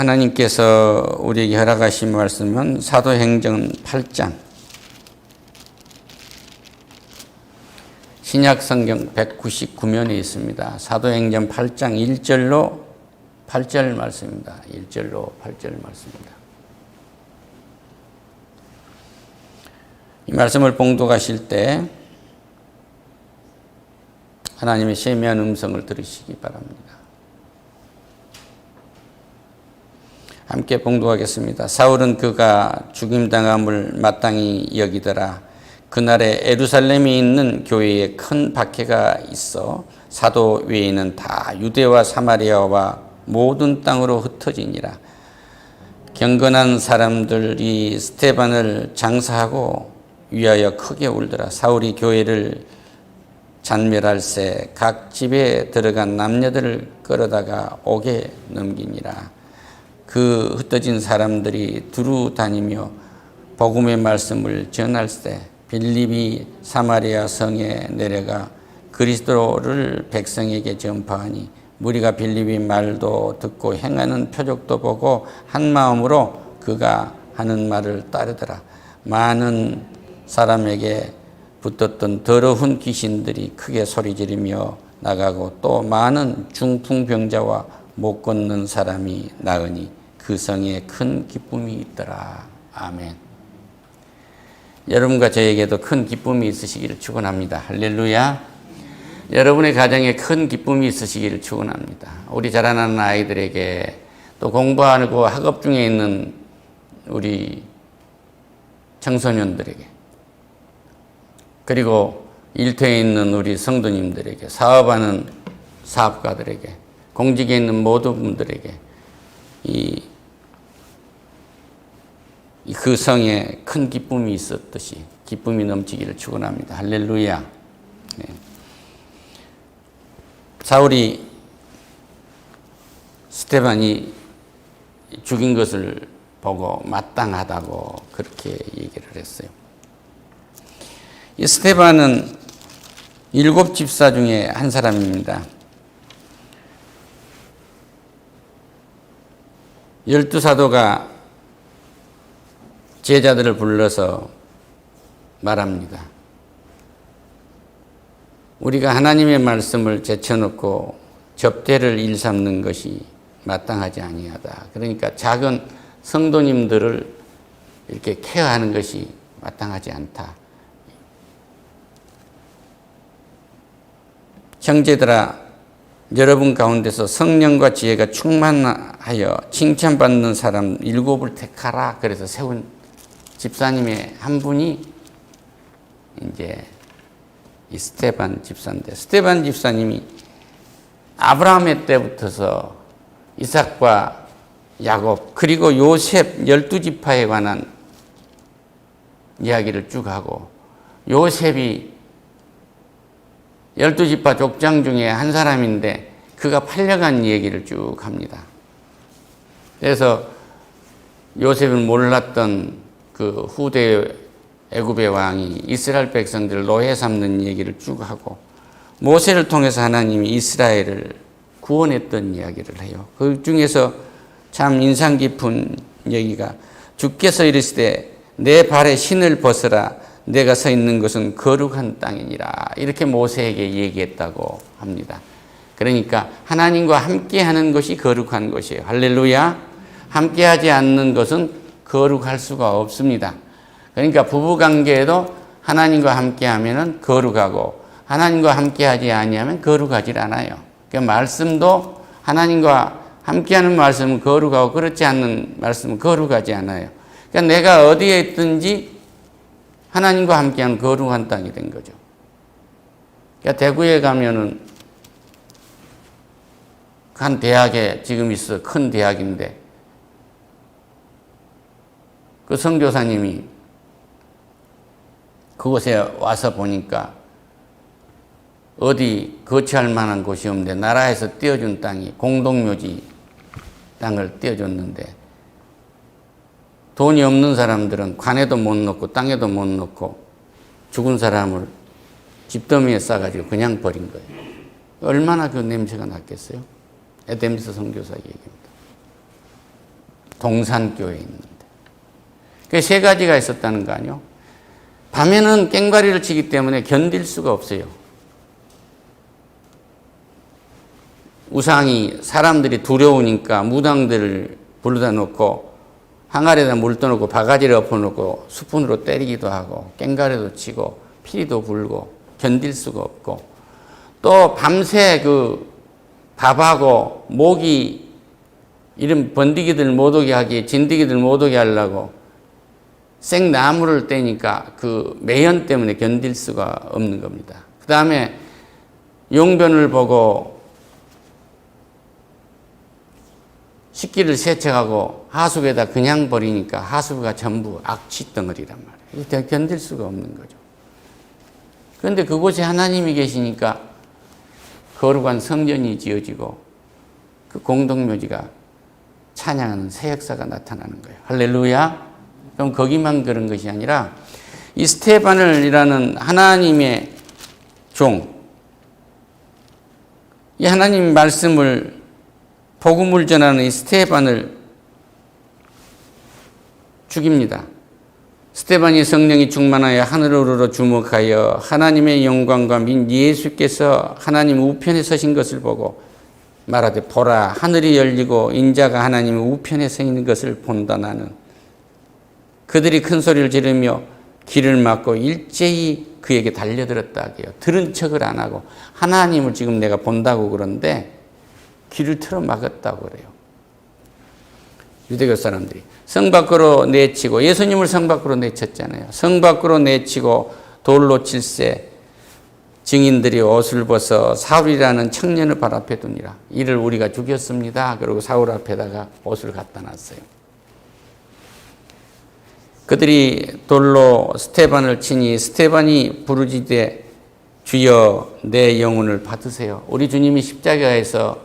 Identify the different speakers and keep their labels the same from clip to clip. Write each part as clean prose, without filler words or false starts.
Speaker 1: 하나님께서 우리에게 허락하신 말씀은 사도행전 8장, 신약성경 199면에 있습니다. 사도행전 8장 1절로 8절 말씀입니다. 1절로 8절 말씀입니다. 이 말씀을 봉독하실 때 하나님의 세미한 음성을 들으시기 바랍니다. 함께 봉독하겠습니다. 사울은 그가 죽임당함을 마땅히 여기더라. 그날에 예루살렘에 있는 교회에 큰 박해가 있어 사도 외에는 다 유대와 사마리아와 모든 땅으로 흩어지니라. 경건한 사람들이 스데반을 장사하고 위하여 크게 울더라. 사울이 교회를 잔멸할새 각 집에 들어간 남녀들을 끌어다가 옥에 넘기니라. 그 흩어진 사람들이 두루 다니며 복음의 말씀을 전할 때 빌립이 사마리아 성에 내려가 그리스도를 백성에게 전파하니 무리가 빌립의 말도 듣고 행하는 표적도 보고 한 마음으로 그가 하는 말을 따르더라. 많은 사람에게 붙었던 더러운 귀신들이 크게 소리지르며 나가고 또 많은 중풍병자와 못 걷는 사람이 나으니 그 성에 큰 기쁨이 있더라. 아멘. 여러분과 저에게도 큰 기쁨이 있으시기를 축원합니다. 할렐루야. 여러분의 가정에 큰 기쁨이 있으시기를 축원합니다. 우리 자라나는 아이들에게 또 공부하고 학업 중에 있는 우리 청소년들에게 그리고 일터에 있는 우리 성도님들에게 사업하는 사업가들에게 공직에 있는 모든 분들에게 그 성에 큰 기쁨이 있었듯이 기쁨이 넘치기를 축원합니다. 할렐루야. 네. 사울이 스데반이 죽인 것을 보고 마땅하다고 그렇게 얘기를 했어요. 이 스데반은 7 집사 중에 한 사람입니다. 12사도가 제자들을 불러서 말합니다. 우리가 하나님의 말씀을 제쳐놓고 접대를 일삼는 것이 마땅하지 아니하다. 그러니까 작은 성도님들을 이렇게 케어하는 것이 마땅하지 않다. 형제들아, 여러분 가운데서 성령과 지혜가 충만하여 칭찬받는 사람 7을 택하라. 그래서 세운 집사님의 한 분이 이제 이 스데반 집사인데, 스데반 집사님이 아브라함의 때부터서 이삭과 야곱 그리고 요셉 12지파에 관한 이야기를 쭉 하고, 요셉이 12지파 족장 중에 한 사람인데 그가 팔려간 얘기를 쭉 합니다. 그래서 요셉을 몰랐던 그 후대 애굽의 왕이 이스라엘 백성들을 노예 삼는 얘기를 쭉 하고, 모세를 통해서 하나님이 이스라엘을 구원했던 이야기를 해요. 그 중에서 참 인상 깊은 얘기가, 주께서 이르시되 내 발에 신을 벗으라. 내가 서 있는 것은 거룩한 땅이니라. 이렇게 모세에게 얘기했다고 합니다. 그러니까 하나님과 함께하는 것이 거룩한 것이에요. 할렐루야. 함께하지 않는 것은 거룩할 수가 없습니다. 그러니까 부부관계에도 하나님과 함께하면 거룩하고 하나님과 함께하지 아니하면 거룩하지 않아요. 그러니까 말씀도 하나님과 함께하는 말씀은 거룩하고 그렇지 않는 말씀은 거룩하지 않아요. 그러니까 내가 어디에 있든지 하나님과 함께하는 거룩한 땅이 된 거죠. 그러니까 대구에 가면은 한 대학에 지금 있어 큰 대학인데 그 선교사님이 그곳에 와서 보니까 어디 거처할 만한 곳이 없는데 나라에서 떼어준 땅이 공동묘지 땅을 떼어줬는데 돈이 없는 사람들은 관에도 못 넣고 땅에도 못 넣고 죽은 사람을 집더미에 싸가지고 그냥 버린 거예요. 얼마나 그 냄새가 났겠어요? 에덴스 선교사 얘기입니다. 동산교회에 있는데. 그 세 가지가 있었다는 거 아니요? 밤에는 꽹과리를 치기 때문에 견딜 수가 없어요. 우상이 사람들이 두려우니까 무당들을 불러다 놓고 항아리에다 물 떠놓고 바가지를 엎어놓고 수푼으로 때리기도 하고 꽹과리도 치고 피리도 불고 견딜 수가 없고 또 밤새 그 밥하고 모기 이런 번디기들 못 오게 하기 진드기들 못 오게 하려고 생나무를 떼니까 그 매연 때문에 견딜 수가 없는 겁니다. 그 다음에 용변을 보고 식기를 세척하고 하수구에다 그냥 버리니까 하수구가 전부 악취 덩어리란 말이에요. 견딜 수가 없는 거죠. 그런데 그곳에 하나님이 계시니까 거룩한 성전이 지어지고 그 공동묘지가 찬양하는 새 역사가 나타나는 거예요. 할렐루야. 그럼 거기만 그런 것이 아니라 이 스테반이라는 하나님의 종, 이 하나님 말씀을 복음을 전하는 이 스테반을 죽입니다. 스테반이 성령이 충만하여 하늘으로 주목하여 하나님의 영광과 민 예수께서 하나님 우편에 서신 것을 보고 말하되 보라 하늘이 열리고 인자가 하나님의 우편에 서 있는 것을 본다. 나는 그들이 큰 소리를 지르며 길을 막고 일제히 그에게 달려들었다 하게요. 들은 척을 안 하고 하나님을 지금 내가 본다고 그러는데 길을 틀어 막았다고 그래요. 유대교 사람들이 성 밖으로 내치고 예수님을 성 밖으로 내쳤잖아요. 성 밖으로 내치고 돌로 칠세 증인들이 옷을 벗어 사울이라는 청년을 발 앞에 두니라. 이를 우리가 죽였습니다. 그리고 사울 앞에다가 옷을 갖다 놨어요. 그들이 돌로 스테반을 치니 스테반이 부르짖되 주여 내 영혼을 받으세요. 우리 주님이 십자가에서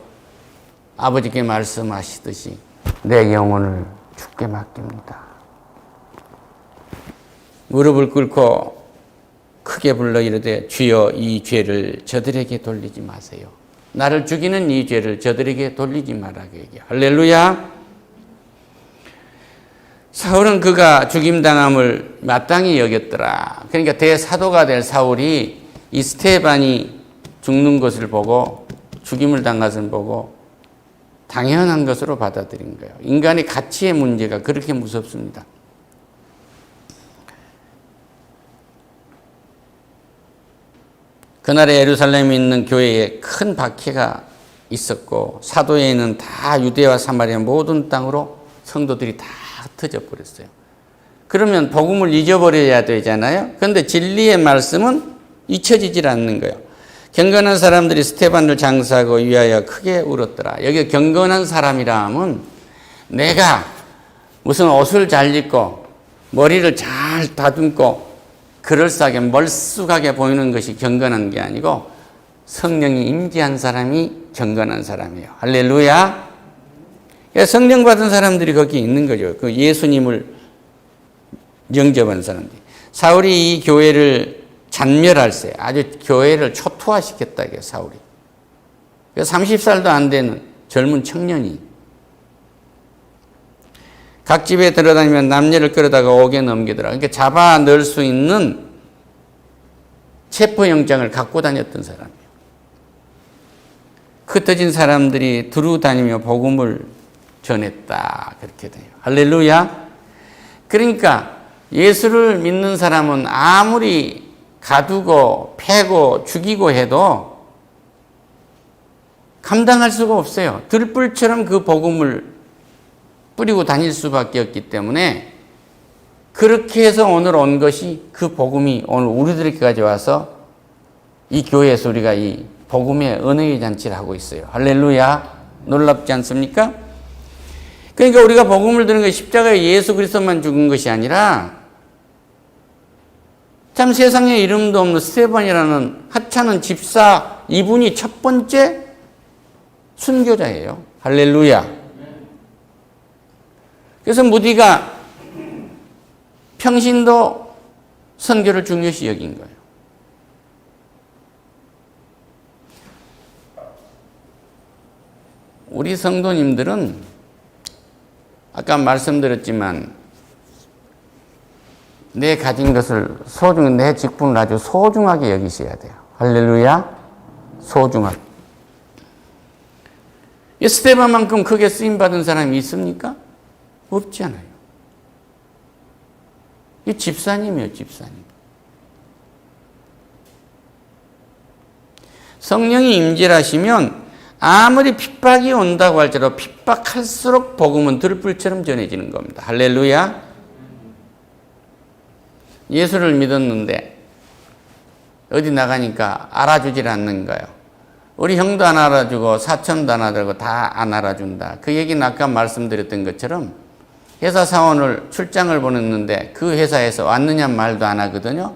Speaker 1: 아버지께 말씀하시듯이 내 영혼을 주께 맡깁니다. 무릎을 꿇고 크게 불러 이르되 주여 이 죄를 저들에게 돌리지 마세요. 나를 죽이는 이 죄를 저들에게 돌리지 말라고 얘기해요. 할렐루야. 사울은 그가 죽임당함을 마땅히 여겼더라. 그러니까 대사도가 될 사울이 이 스테반이 죽는 것을 보고 죽임을 당한 것을 보고 당연한 것으로 받아들인 거예요. 인간의 가치의 문제가 그렇게 무섭습니다. 그날에 예루살렘에 있는 교회에 큰 박해가 있었고 사도에는 다 유대와 사마리아 모든 땅으로 성도들이 다 흩어져 버렸어요. 그러면 복음을 잊어버려야 되잖아요. 그런데 진리의 말씀은 잊혀지질 않는 거예요. 경건한 사람들이 스테반을 장사하고 위하여 크게 울었더라. 여기 경건한 사람이라 하면 내가 무슨 옷을 잘 입고 머리를 잘 다듬고 그럴싸하게 멀쑥하게 보이는 것이 경건한 게 아니고 성령이 임재한 사람이 경건한 사람이에요. 할렐루야. 성령 받은 사람들이 거기 있는 거죠. 그 예수님을 영접한 사람들이. 사울이 이 교회를 잔멸할세. 아주 교회를 초토화시켰다, 이게 사울이. 30살도 안 되는 젊은 청년이 각 집에 들어다니면 남녀를 끌어다가 옥에 넘기더라. 그러니까 잡아 넣을 수 있는 체포영장을 갖고 다녔던 사람이에요. 흩어진 사람들이 두루 다니며 복음을 전했다. 그렇게 돼요. 할렐루야. 그러니까 예수를 믿는 사람은 아무리 가두고 패고 죽이고 해도 감당할 수가 없어요. 들불처럼 그 복음을 뿌리고 다닐 수밖에 없기 때문에 그렇게 해서 오늘 온 것이 그 복음이 오늘 우리들에게까지 와서 이 교회에서 우리가 이 복음의 은혜의 잔치를 하고 있어요. 할렐루야. 놀랍지 않습니까? 그러니까 우리가 복음을 듣는 것이 십자가에 예수 그리스도만 죽은 것이 아니라 참 세상에 이름도 없는 스테반이라는 하찮은 집사 이분이 첫 번째 순교자예요. 할렐루야. 그래서 무디가 평신도 선교를 중요시 여긴 거예요. 우리 성도님들은 아까 말씀드렸지만 내 가진 것을 내 직분을 아주 소중하게 여기셔야 돼요. 할렐루야. 소중하게. 스데반만큼 크게 쓰임받은 사람이 있습니까? 없지 않아요. 이 집사님이에요, 집사님. 성령이 임재하시면 아무리 핍박이 온다고 할지라도 핍박할수록 복음은 들불처럼 전해지는 겁니다. 할렐루야. 예수를 믿었는데 어디 나가니까 알아주질 않는 거예요. 우리 형도 안 알아주고 사촌도 안 알아주고 다 안 알아준다. 그 얘기는 아까 말씀드렸던 것처럼 회사 사원을 출장을 보냈는데 그 회사에서 왔느냐 말도 안 하거든요.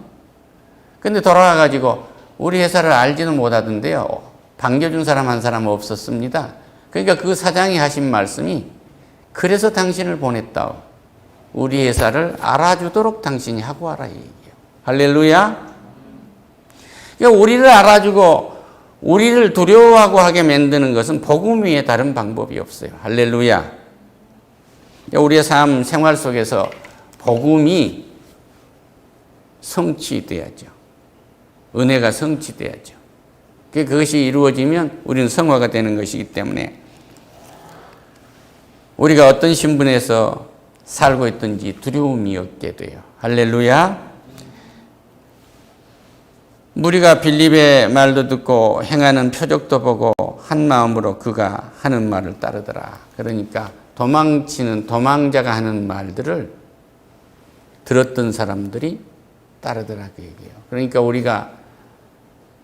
Speaker 1: 근데 돌아와가지고 우리 회사를 알지도 못하던데요. 반겨준 사람 한 사람 없었습니다. 그러니까 그 사장이 하신 말씀이 그래서 당신을 보냈다. 우리 회사를 알아주도록 당신이 하고 와라 이 얘기예요. 할렐루야. 그러니까 우리를 알아주고 우리를 두려워하고 하게 만드는 것은 복음 외에 다른 방법이 없어요. 할렐루야. 우리의 삶 생활 속에서 복음이 성취돼야죠. 은혜가 성취돼야죠. 그것이 이루어지면 우리는 성화가 되는 것이기 때문에 우리가 어떤 신분에서 살고 있든지 두려움이 없게 돼요. 할렐루야. 무리가 빌립의 말도 듣고 행하는 표적도 보고 한 마음으로 그가 하는 말을 따르더라. 그러니까 도망자가 하는 말들을 들었던 사람들이 따르더라 그 얘기예요. 그러니까 우리가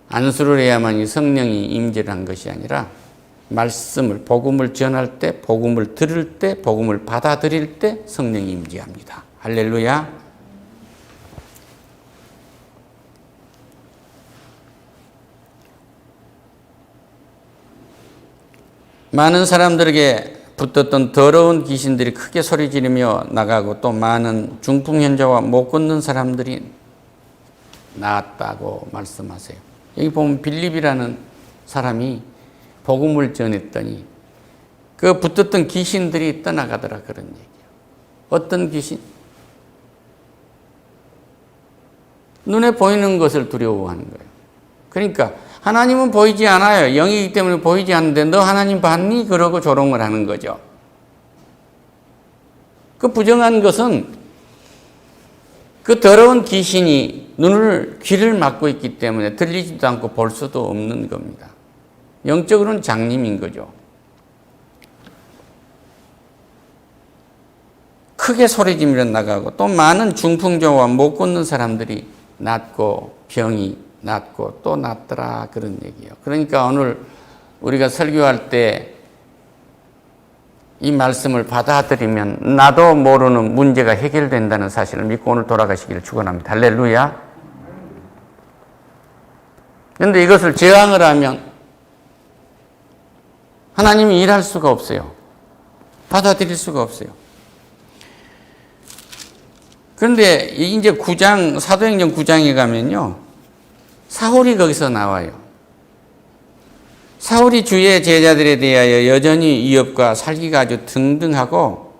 Speaker 1: 안수를 해야만 이 성령이 임재를 한 것이 아니라 말씀을 복음을 전할 때, 복음을 들을 때, 복음을 받아들일 때 성령이 임재합니다. 할렐루야. 많은 사람들에게 붙었던 더러운 귀신들이 크게 소리 지르며 나가고 또 많은 중풍현자와 못 걷는 사람들이 나았다고 말씀하세요. 여기 보면 빌립이라는 사람이 복음을 전했더니 그 붙었던 귀신들이 떠나가더라 그런 얘기예요. 어떤 귀신? 눈에 보이는 것을 두려워하는 거예요. 그러니까 하나님은 보이지 않아요. 영이기 때문에 보이지 않는데 너 하나님 봤니? 그러고 조롱을 하는 거죠. 그 부정한 것은 그 더러운 귀신이 귀를 막고 있기 때문에 들리지도 않고 볼 수도 없는 겁니다. 영적으로는 장님인 거죠. 크게 소리지르며 나가고 또 많은 중풍자와 못 걷는 사람들이 낫고 병이 낫고 또 낫더라 그런 얘기예요. 그러니까 오늘 우리가 설교할 때 이 말씀을 받아들이면 나도 모르는 문제가 해결된다는 사실을 믿고 오늘 돌아가시기를 축원합니다. 할렐루야. 그런데 이것을 저항을 하면 하나님이 일할 수가 없어요. 받아들일 수가 없어요. 그런데 이제 사도행전 9장에 가면요. 사울이 거기서 나와요. 사울이 주의 제자들에 대하여 여전히 위협과 살기가 아주 등등하고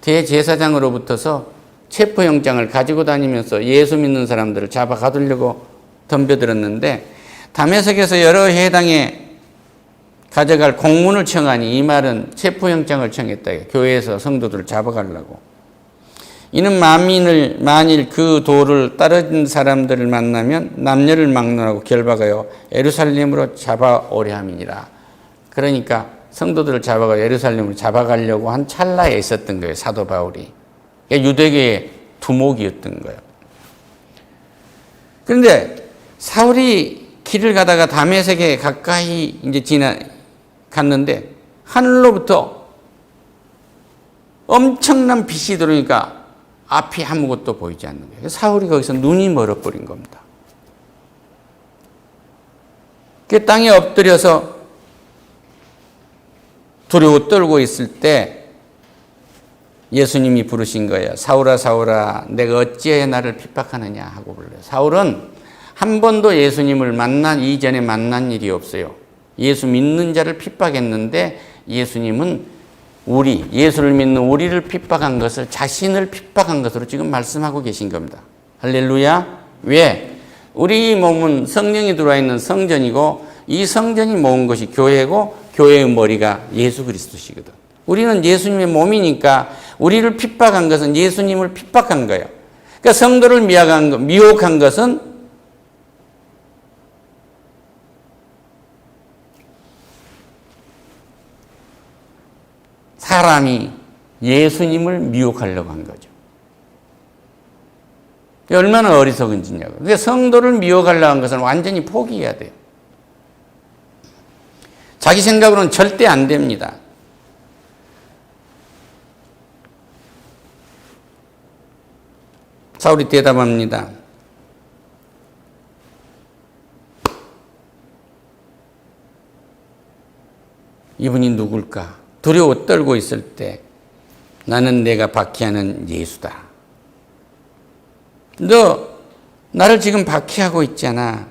Speaker 1: 대제사장으로부터서 체포영장을 가지고 다니면서 예수 믿는 사람들을 잡아 가두려고 덤벼들었는데 다메섹에서 여러 해당에 가져갈 공문을 청하니 이 말은 체포영장을 청했다. 교회에서 성도들을 잡아가려고. 이는 만일 그 도를 따르는 사람들을 만나면 남녀를 막론하고 결박하여 예루살렘으로 잡아오려 함이니라. 그러니까 성도들을 잡아가 예루살렘으로 잡아가려고 한 찰나에 있었던 거예요. 사도 바울이. 유대교의 두목이었던 거예요. 그런데 사울이 길을 가다가 다메섹에 가까이 이제 갔는데 하늘로부터 엄청난 빛이 들어오니까 앞이 아무것도 보이지 않는 거예요. 사울이 거기서 눈이 멀어버린 겁니다. 그 땅에 엎드려서 두려워 떨고 있을 때 예수님이 부르신 거예요. 사울아 사울아 내가 어찌해 나를 핍박하느냐 하고 불러요. 사울은 한 번도 예수님을 만난 일이 없어요. 예수 믿는 자를 핍박했는데 예수님은 예수를 믿는 우리를 핍박한 것을 자신을 핍박한 것으로 지금 말씀하고 계신 겁니다. 할렐루야. 왜? 우리 몸은 성령이 들어와 있는 성전이고 이 성전이 모은 것이 교회고 교회의 머리가 예수 그리스도시거든. 우리는 예수님의 몸이니까 우리를 핍박한 것은 예수님을 핍박한 거예요. 그러니까 성도를 미혹한 것은 사람이 예수님을 미혹하려고 한 거죠. 얼마나 어리석은 짓냐고. 그러니까 성도를 미혹하려고 한 것은 완전히 포기해야 돼요. 자기 생각으로는 절대 안 됩니다. 사울이 대답합니다. 이분이 누굴까? 두려워 떨고 있을 때 나는 내가 박해하는 예수다. 너 나를 지금 박해하고 있잖아.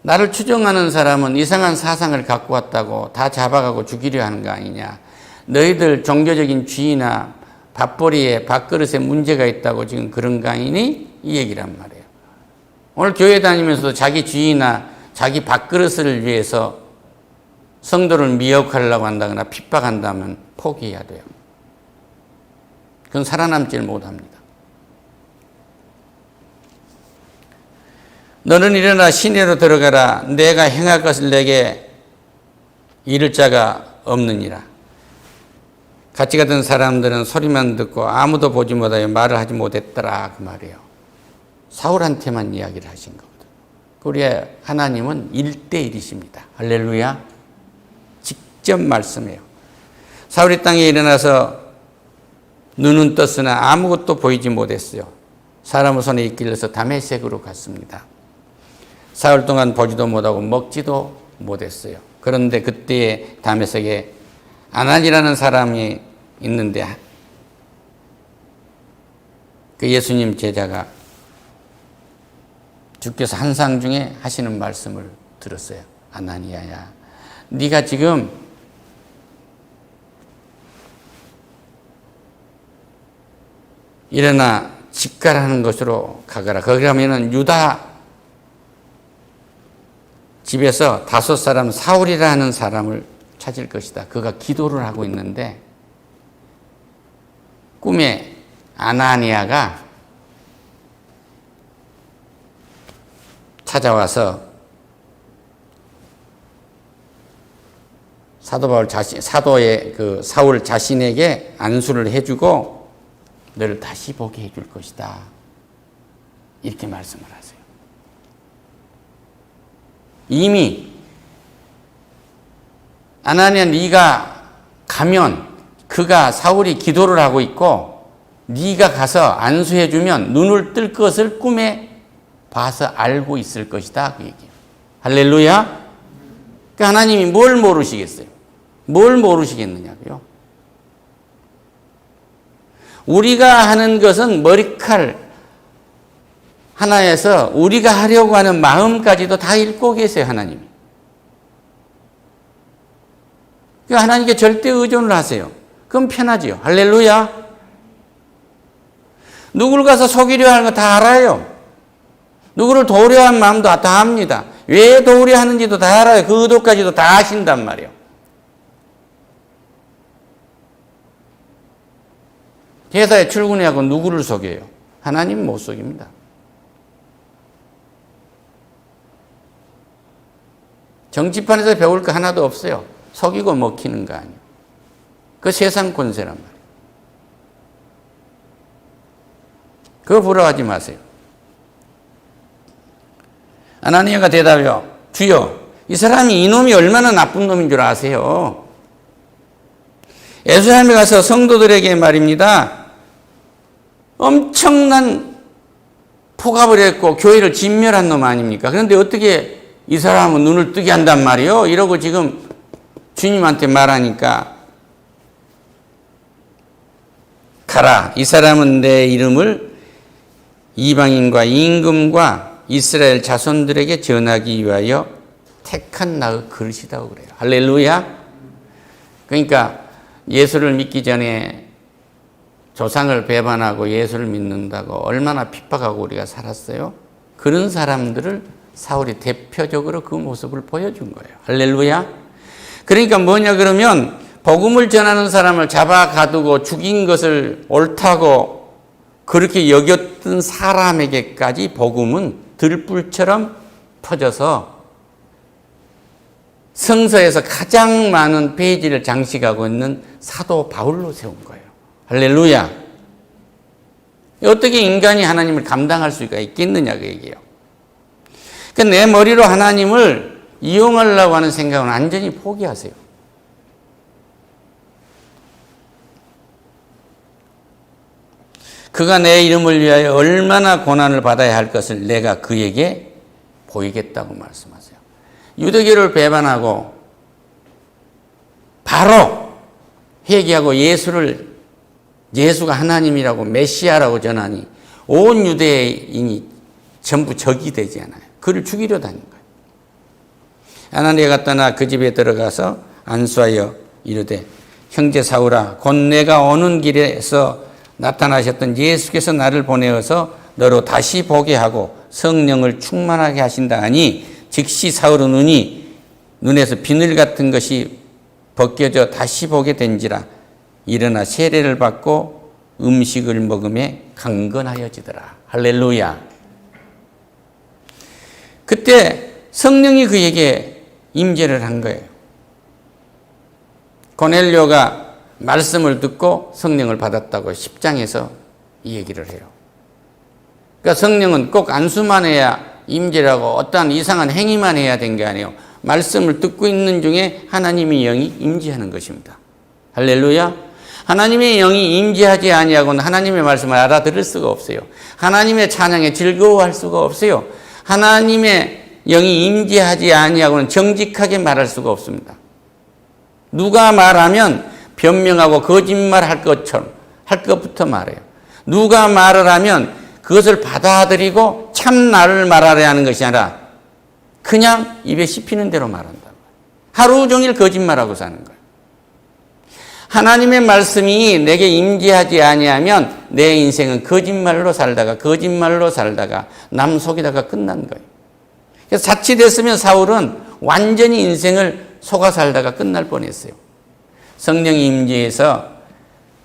Speaker 1: 나를 추종하는 사람은 이상한 사상을 갖고 왔다고 다 잡아가고 죽이려 하는 거 아니냐. 너희들 종교적인 쥐나 밥벌이에 밥그릇에 문제가 있다고 지금 그런 거 아니니? 이 얘기란 말이에요. 오늘 교회 다니면서도 자기 쥐나 자기 밥그릇을 위해서 성도를 미혹하려고 한다거나 핍박한다면 포기해야 돼요. 그건 살아남질 못합니다. 너는 일어나 시내로 들어가라. 내가 행할 것을 내게 이를 자가 없느니라. 같이 가던 사람들은 소리만 듣고 아무도 보지 못하여 말을 하지 못했더라. 그 말이에요. 사울한테만 이야기를 하신 거거든. 우리 하나님은 1대1이십니다. 할렐루야. 직접 말씀해요. 사울이 땅에 일어나서 눈은 떴으나 아무것도 보이지 못했어요. 사람의 손에 이끌려서 다메섹으로 갔습니다. 사흘 동안 보지도 못하고 먹지도 못했어요. 그런데 그때에 다메섹에 아난이라는 사람이 있는데 그 예수님 제자가 주께서 환상 중에 하시는 말씀을 들었어요. 아나니아야, 네가 지금 일어나 직갈하는 곳으로 가거라. 거기 가면은 유다 집에서 5사람 사울이라는 사람을 찾을 것이다. 그가 기도를 하고 있는데 꿈에 아나니아가 찾아와서 사도의 그 사울 자신에게 안수를 해주고 너를 다시 보게 해줄 것이다. 이렇게 말씀을 하세요. 이미 아나니아 네가 가면 그가 사울이 기도를 하고 있고 네가 가서 안수해주면 눈을 뜰 것을 꿈에 봐서 알고 있을 것이다. 그 얘기예요. 할렐루야. 그러니까 하나님이 뭘 모르시겠어요? 뭘 모르시겠느냐고요? 우리가 하는 것은 머리칼 하나에서 우리가 하려고 하는 마음까지도 다 읽고 계세요. 하나님이. 그러니까 하나님께 절대 의존을 하세요. 그럼 편하지요. 할렐루야. 누구를 가서 속이려 하는 거 다 알아요. 누구를 도우려 하는 마음도 다 압니다. 왜 도우려 하는지도 다 알아요. 그 의도까지도 다 아신단 말이에요. 회사에 출근해하고 누구를 속여요? 하나님 못 속입니다. 정치판에서 배울 거 하나도 없어요. 속이고 먹히는 거 아니에요. 그 세상 권세란 말이에요. 그거 부러워하지 마세요. 아나니아가 대답해요. 주여, 이 사람이 이놈이 얼마나 나쁜 놈인 줄 아세요? 예루살렘에 가서 성도들에게 말입니다. 엄청난 폭압을 했고 교회를 진멸한 놈 아닙니까? 그런데 어떻게 이 사람은 눈을 뜨게 한단 말이에요? 이러고 지금 주님한테 말하니까 가라. 이 사람은 내 이름을 이방인과 임금과 이스라엘 자손들에게 전하기 위하여 택한 나의 그릇이라고 그래요. 할렐루야. 그러니까 예수를 믿기 전에 조상을 배반하고 예수를 믿는다고 얼마나 핍박하고 우리가 살았어요? 그런 사람들을 사울이 대표적으로 그 모습을 보여준 거예요. 할렐루야. 그러니까 뭐냐 그러면 복음을 전하는 사람을 잡아 가두고 죽인 것을 옳다고 그렇게 여겼던 사람에게까지 복음은 들불처럼 퍼져서 성서에서 가장 많은 페이지를 장식하고 있는 사도 바울로 세운 거예요. 할렐루야. 어떻게 인간이 하나님을 감당할 수가 있겠느냐 그 얘기예요. 그러니까 내 머리로 하나님을 이용하려고 하는 생각은 완전히 포기하세요. 그가 내 이름을 위하여 얼마나 고난을 받아야 할 것을 내가 그에게 보이겠다고 말씀하세요. 유대교를 배반하고 바로 회개하고 예수가 하나님이라고 메시아라고 전하니 온 유대인이 전부 적이 되지 않아요. 그를 죽이려 다닌 거예요. 아나니아가 떠나 그 집에 들어가서 안수하여 이르되 형제 사울아 곧 내가 오는 길에서 나타나셨던 예수께서 나를 보내어서 너로 다시 보게 하고 성령을 충만하게 하신다 하니 즉시 사울의 눈에서 비늘 같은 것이 벗겨져 다시 보게 된지라 일어나 세례를 받고 음식을 먹음에 강건하여지더라. 할렐루야. 그때 성령이 그에게 임재를 한 거예요. 고넬료가 말씀을 듣고 성령을 받았다고 10장에서 이 얘기를 해요. 그러니까 성령은 꼭 안수만 해야 임재라고 어떠한 이상한 행위만 해야 된 게 아니에요. 말씀을 듣고 있는 중에 하나님의 영이 임재하는 것입니다. 할렐루야. 하나님의 영이 임재하지 아니하고는 하나님의 말씀을 알아들을 수가 없어요. 하나님의 찬양에 즐거워할 수가 없어요. 하나님의 영이 임재하지 아니하고는 정직하게 말할 수가 없습니다. 누가 말하면 변명하고 거짓말할 것처럼 할 것부터 말해요. 누가 말을 하면 그것을 받아들이고 참나를 말하려 하는 것이 아니라 그냥 입에 씹히는 대로 말한다. 하루 종일 거짓말하고 사는 거예요. 하나님의 말씀이 내게 임재하지 아니하면 내 인생은 거짓말로 살다가 남 속이다가 끝난 거예요. 그래서 자칫했으면 사울은 완전히 인생을 속아 살다가 끝날 뻔했어요. 성령이 임재해서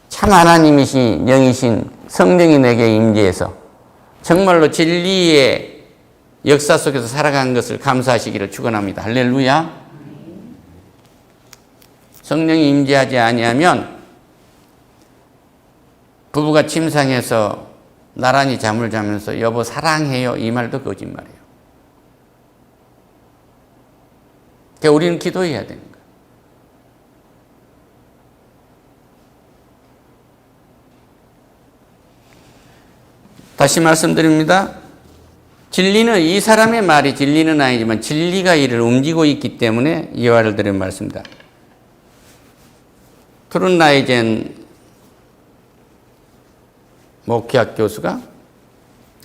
Speaker 1: 참 하나님이신 영이신 성령이 내게 임재해서 정말로 진리의 역사 속에서 살아가는 것을 감사하시기를 축원합니다. 할렐루야. 성령이 임재하지 아니하면 부부가 침상에서 나란히 잠을 자면서 여보 사랑해요 이 말도 거짓말이에요. 그러니까 우리는 기도해야 되는 거예요. 다시 말씀드립니다. 진리는 이 사람의 말이 진리는 아니지만 진리가 이를 움직이고 있기 때문에 이 말을 드린 말씀입니다. 트룬라이젠 목회학 교수가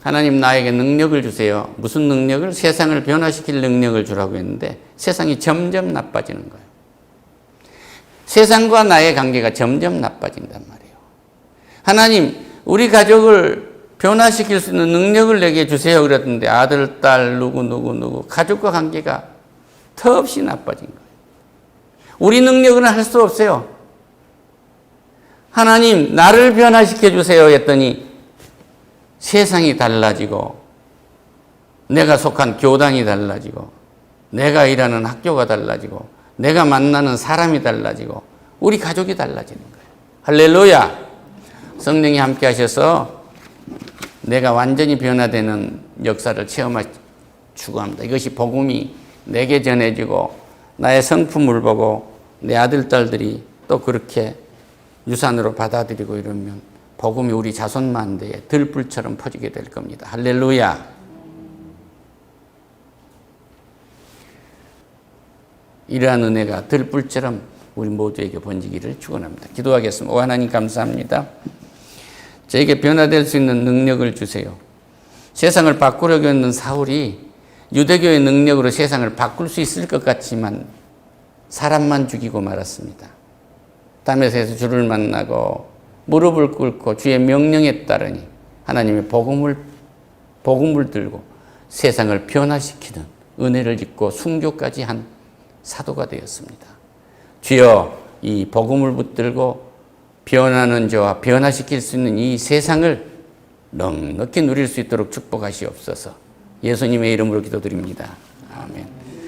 Speaker 1: 하나님 나에게 능력을 주세요. 무슨 능력을? 세상을 변화시킬 능력을 주라고 했는데 세상이 점점 나빠지는 거예요. 세상과 나의 관계가 점점 나빠진단 말이에요. 하나님 우리 가족을 변화시킬 수 있는 능력을 내게 주세요 그랬는데 아들, 딸, 누구 가족과 관계가 더없이 나빠진 거예요. 우리 능력은 할 수 없어요. 하나님 나를 변화시켜 주세요 했더니 세상이 달라지고 내가 속한 교단이 달라지고 내가 일하는 학교가 달라지고 내가 만나는 사람이 달라지고 우리 가족이 달라지는 거예요. 할렐루야. 성령이 함께 하셔서 내가 완전히 변화되는 역사를 체험하기 추구합니다. 이것이 복음이 내게 전해지고 나의 성품을 보고 내 아들, 딸들이 또 그렇게 유산으로 받아들이고 이러면 복음이 우리 자손만대에 들불처럼 퍼지게 될 겁니다. 할렐루야. 이러한 은혜가 들불처럼 우리 모두에게 번지기를 축원합니다. 기도하겠습니다. 오 하나님 감사합니다. 저에게 변화될 수 있는 능력을 주세요. 세상을 바꾸려고 했는 사울이 유대교의 능력으로 세상을 바꿀 수 있을 것 같지만 사람만 죽이고 말았습니다. 다메섹에서 주를 만나고 무릎을 꿇고 주의 명령에 따르니 하나님의 복음을 들고 세상을 변화시키는 은혜를 입고 순교까지 한 사도가 되었습니다. 주여, 이 복음을 붙들고 변하는 자와 변화시킬 수 있는 이 세상을 넉넉히 누릴 수 있도록 축복하시옵소서. 예수님의 이름으로 기도드립니다. 아멘.